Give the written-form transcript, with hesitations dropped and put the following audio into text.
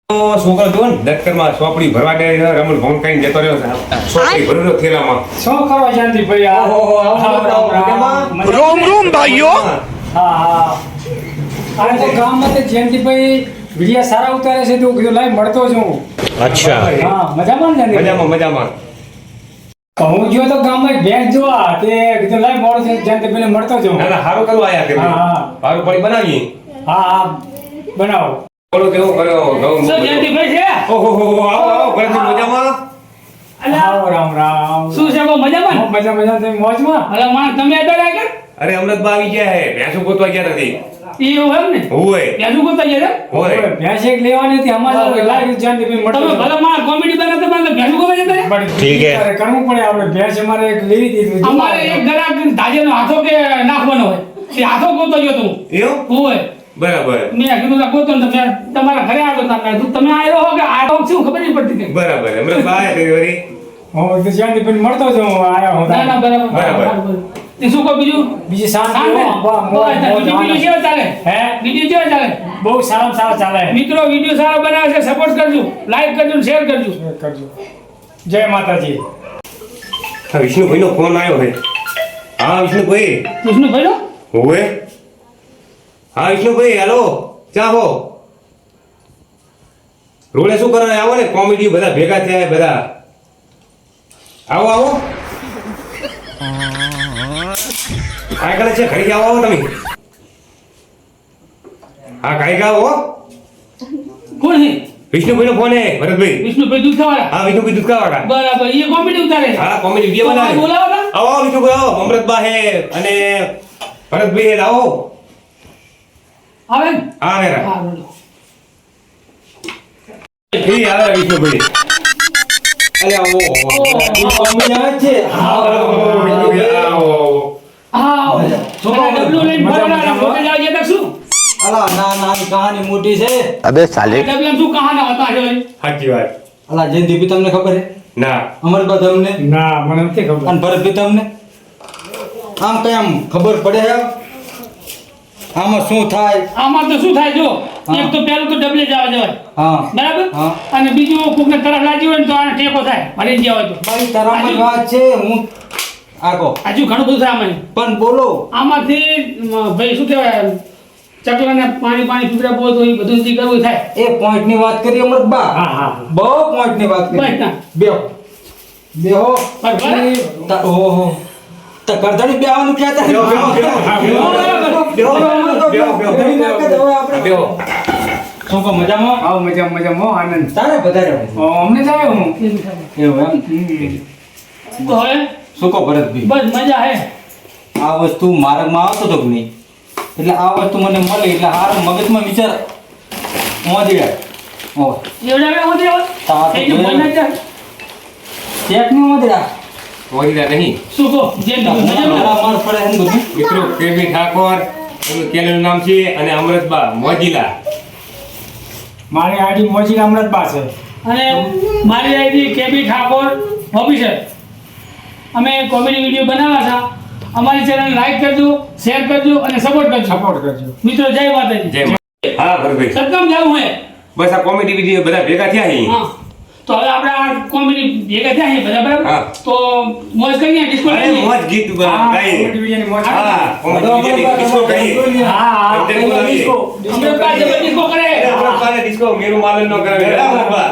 છોકરો જો ને દફતરમાં ચોપડી ભરવા ગઈ રમણ ભોંગ કઈ જતો રહ્યો છે ચોપડી ભરેલો થેલામાં શું કરવા જાનતી ભાઈ રોમ રોમ ભાઈઓ હા આ તો ગામમાં તે જયંતિભાઈ વિડિયા સારા ઉતારે છે તો કીધું લાઈ મળતો છું અચ્છા હા મજામાં ને જયંતિભાઈ? મજામાં હું ગયો તો ગામમાં ભેંસ જોવા તે કીધું લાઈ મળો છે જયંતિભાઈને મળતો છું. ના હારું કરવા આયા કે હા. હારું પડી બનાવી હા બનાવો. બોલો કેવો કર્યો ઘઉં શું જયંતિભાઈ છે? ઓહો આવો ભરતજી મજામાં આવો રામ રામ. શું છે બહુ મજામાં? મજા તમે મોજમાં? અરે માણ તમે અત્યારે આવ્યા અરે અમૃતબા આવી ગયા હે ભેંસો ગોતવા ગયા નથી કે એવું એમ ને હોય ત્યાંનું કોતા છે હોય ભેંસ એક લેવાની હતી અમારે લાવી જયંતિભાઈ મળતો તમે ભલે માણ કોમેડી બનાવતા બનાવતા ભેંસું કોતા જતા રહ્યા? ઠીક હે. કરવું પડે આપણે ભેંસ અમારે એક લેવી હતી અમારે એક ગ્રાહક ધાજેનો હાથો કે નાખવાનો હોય એ હાથો ગોતો ગયો તું એવું હોય બરાબર મેં કીધું કે ગોતો ને તમે તમારા ઘરે આવ્યો તા મેં કીધું તમે આવ્યો હો કે આ તો શું ખબર નહીં પડતી કઈ. બરાબર અમૃતબા આયા કઈ વળી હું તો જયંતિભાઈને મળતો જ હું આયા હું ના ના બરાબર બરાબર. તે શું કહો બીજું બીજી શાંતિ શાંતિ? હો, બીજું કેવું ચાલે હે બીજું કેવું ચાલે બહુ સારામાં સારા ચાલે મિત્રો વિડીયો સારો બનાવે છે સપોર્ટ કરજો લાઈક કરજો શેર કરજો કરજો જય માતાજી. હા વિષ્ણુભાઈ નો ફોન આવ્યો છે હા વિષ્ણુભાઈ વિષ્ણુભાઈ નો હોય હા વિષ્ણુભાઈ હેલો ક્યાં હો રોડે શું કરવા આવો ને કોમેડી બધા ભેગા થયા બધા આવો આવો કાંઈ કરે છે ઘડી આવો તમે હા કાંઈ આવો કોણ છે વિષ્ણુભાઈ નો ફોન હે ભરતભાઈ વિષ્ણુભાઈ દૂધવાળા હા વિષ્ણુભાઈ દુધકાવાળા બરાબર એ કોમેડી ઉતારે છે હા કોમેડી વિડીયો બનાવે બોલાવો ને આવો આવો વિષ્ણુભાઈ આવો અમૃતબા હે અને ભરતભાઈ હે આવો આવે ને હા વેરા હા બોલો એ આવે વિષ્ણુભાઈ અરે આવો કોમેડી આવે છે આવો હા છોકરા ડબલું લઈને ફરવાના ફોટો જાવ છે તો શું અલા ના કહાની મોટી છે. અબે સાલે ડબલા શું કહાના હતા છે સાચી વાત અલા જયંતિભાઈ તમને ખબર છે? ના અમરબા તમને ના મને નથી ખબર. અને ભરતભાઈ તમને આમ કઈ આમ ખબર પડે છે આમાં શું થાય? આમાં તો શું થાય જો એક તો પહેલું તો ડબલે જવા જવાય હા બરાબર હા. અને બીજું કોકને તરફ લાગી હોય ને તો આને ટેકો થાય મરી ગયા હોય તો મારી તરામની વાત છે. હું આકો હજુ ઘણું બધું થાય આમાં પણ બોલો આમાંથી ભાઈ શું કહેવાય ચકલાને પાણી પીવડા બહુ તો એ બધું જે કરવું થાય એ પોઈન્ટ ની વાત કરી અમરબા. હા હા બહુ પોઈન્ટ ની વાત બસ કરી. ના. બેહો બેહો બરાબર. ઓહો તો કરધણી બેહવાનું કહેતા બેહો, બેહો, બેહો. બેહો. શું કહો મજામાં? આવો મજામાં આનંદ. તારે વધારે હોય. અમને થાય હું એવું એમ? તો હવે શું કહો ભરતભાઈ? બસ મજા હે આ વસ્તુ માર્ગમાં આવતો તો કે નહીં એટલે આ વસ્તુ મને મળી એટલે હારો મગજમાં વિચાર મોદી ઓ એવડા બે હોતી હવે તા તો એ જો જોયું. બને છે ચેક નહીં મોદી ઓળીદા નહીં શું કહો જે મજામાં માર પડે એમ બધું મિત્રો કેવી ઠાકોર એમનું ચેનલનું નામ છે અને અમૃતબા મોજીલા મારી આડી મોજી અમૃત પાસે અને મારી આઈડી કેબી ઠાકોર ઓફિસર અમે કોમેડી વિડીયો બનાવ્યા હતા અમારી ચેનલ લાઈક કરજો શેર કરજો અને સપોર્ટ કરજો સપોર્ટ કરજો. મિત્રો જય માતાજી જય હા ભરતભાઈ સત્તમ જવું હે બસ આ કોમેડી વિડીયો બધા ભેગા થયા અહીં હા તો હવે આપણે આ કોમેડી ભેગા થયા છે બધા બરાબર હા. તો મોજ કરીએ ડિસ્કો અરે કરીએ મોજ ગીત હા, ગાઈએ કોમેડી વિડીયોની મોજ. હા કોમેડી વિડીયોની ડિસ્કો ગાઈએ હા તમને બોલાવીએ. અમૃતપાલ જબર ડિસ્કો કરે અમૃતબાને ડિસ્કો મેરું માલન નો કરાવે અમૃતબા